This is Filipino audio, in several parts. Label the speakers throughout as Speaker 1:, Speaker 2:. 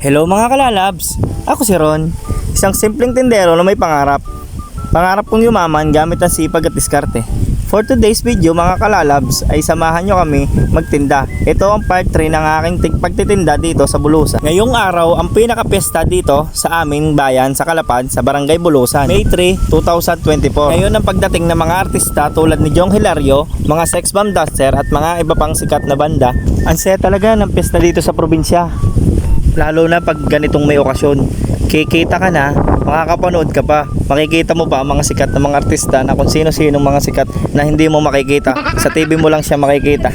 Speaker 1: Hello mga kalalabs, ako si Ron, isang simpleng tindero na may pangarap. Pangarap kong yumaman gamit ang sipag at diskarte. For today's video mga kalalabs ay samahan nyo kami magtinda. Ito ang part 3 ng aking pagtitinda dito sa Bulusan. Ngayong araw ang pinaka-piyesta dito sa aming bayan sa Calapad sa Barangay Bulusan, May 3, 2024. Ngayon ang pagdating ng mga artista tulad ni Jong Hilario, mga Sex Bomb Duster at mga iba pang sikat na banda. Ang saya talaga ng piyesta dito sa probinsya. Lalo na pag ganitong may okasyon, kikita ka na, makakapanood ka pa, makikita mo pa ang mga sikat na mga artista na kung sino-sino mga sikat na hindi mo makikita, sa TV mo lang siya makikita.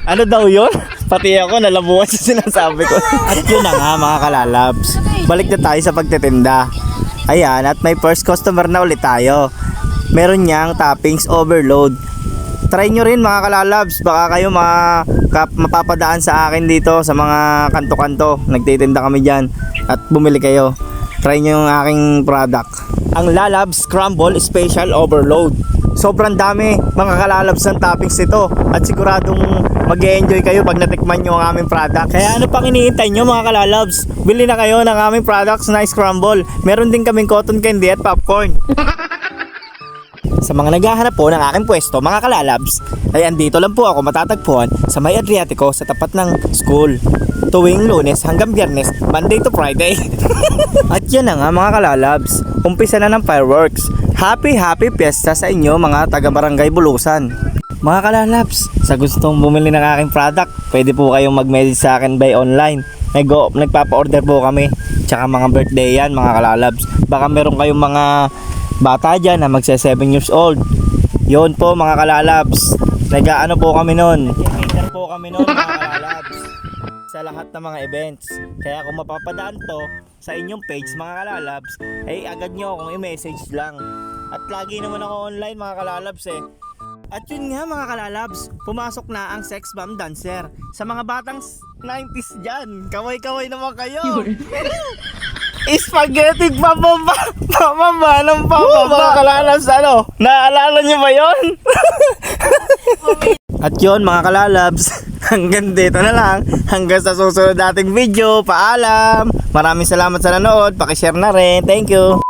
Speaker 1: Ano daw yun? Pati ako nalabuhan sa sinasabi ko. At yun na nga mga kalalabs, balik na tayo sa pagtitinda. Ayan, at may first customer na ulit tayo. Meron niyang toppings overload. Try nyo rin mga kalalabs, baka kayo mapapadaan sa akin dito sa mga kanto-kanto. Nagtitinda kami dyan at bumili kayo. Try nyo yung aking product. Ang Lalabs Scramble Special Overload. Sobrang dami mga kalalabs ng toppings nito at siguradong mag-e-enjoy kayo pag natikman nyo ang aming product. Kaya ano pang iniintay nyo mga kalalabs? Bili na kayo ng aming products na scramble. Meron din kaming cotton candy at popcorn. Sa mga naghahanap po ng aking pwesto mga kalalabs, ay andito lang po ako matatagpuan sa May Adriatico sa tapat ng school. Tuwing Lunes hanggang Biyernes, Monday to Friday. At yan na nga mga kalalabs, umpisa na ng fireworks. Happy Fiesta sa inyo mga taga Barangay Bulusan. Mga kalalabs, sa gustong bumili ng aking product, pwede po kayong mag-message sa akin by online. Nagpapa-order po kami. Tsaka mga birthday yan mga kalalabs. Baka meron kayong mga bata dyan na magsa 7 years old. Yun po mga kalalabs, nag-ano po kami nun, nag-cater po kami nun mga kalalabs sa lahat ng mga events. Kaya kung mapapadaan to sa inyong page mga kalalabs, ay agad nyo akong i-message lang. At lagi naman ako online mga kalalabs eh. At yun nga mga kalalabs, pumasok na ang Sex Bomb Dancer. Sa mga batang 90s dyan, kaway-kaway naman kayo. Spaghetti pababa ng pababa. Mga kalalabs, ano? Naalala nyo ba yun? At yun mga kalalabs, hanggang dito na lang. Hanggang sa susunod nating video. Paalam. Maraming salamat sa nanood. Pakishare na rin. Thank you.